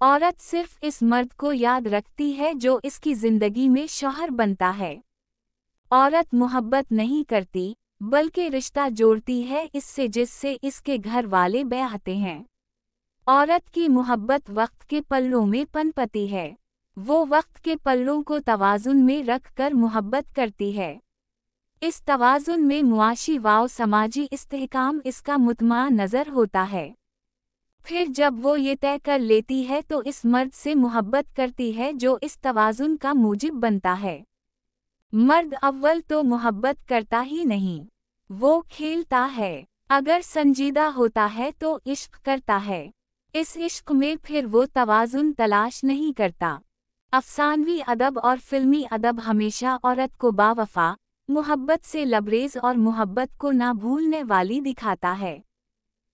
औरत सिर्फ इस मर्द को याद रखती है जो इसकी जिंदगी में शौहर बनता है। औरत मोहब्बत नहीं करती, बल्कि रिश्ता जोड़ती है इससे जिससे इसके घर वाले ब्याहते हैं। औरत की मोहब्बत वक्त के पल्लों में पनपती है। वो वक्त के पल्लों को तवाज़ुन में रख कर मोहब्बत करती है। इस तवाज़ुन में मुआशी व समाजी इस्तेहकाम इसका मुतमा नज़र होता है। फिर जब वो ये तय कर लेती है तो इस मर्द से मोहब्बत करती है जो इस तवाज़ुन का मूजिब बनता है। मर्द अव्वल तो मोहब्बत करता ही नहीं, वो खेलता है। अगर संजीदा होता है तो इश्क करता है। इस इश्क में फिर वो तवाज़ुन तलाश नहीं करता। अफसानवी अदब और फिल्मी अदब हमेशा औरत को बावफा, मोहब्बत से लबरेज और मोहब्बत को ना भूलने वाली दिखाता है,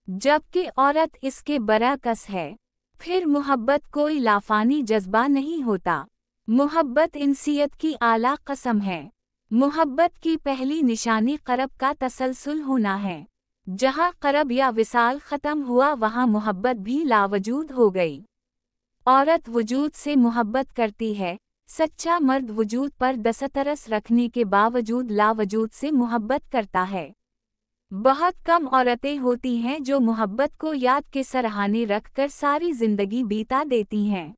जबकि औरत इसके बरअक्स है। फिर मोहब्बत कोई लाफानी जज्बा नहीं होता। मोहब्बत इंसियत की आला कसम है। मोहब्बत की पहली निशानी क़रब का तसलसल होना है। जहाँ क़रब या विसाल ख़त्म हुआ वहाँ मोहब्बत भी लावजूद हो गई। औरत वजूद से मोहब्बत करती है, सच्चा मर्द वजूद पर दस्तरस रखने के बावजूद लावजूद से मोहब्बत करता है। बहुत कम औरतें होती हैं जो मोहब्बत को याद के सरहाने रख कर सारी ज़िंदगी बीता देती हैं।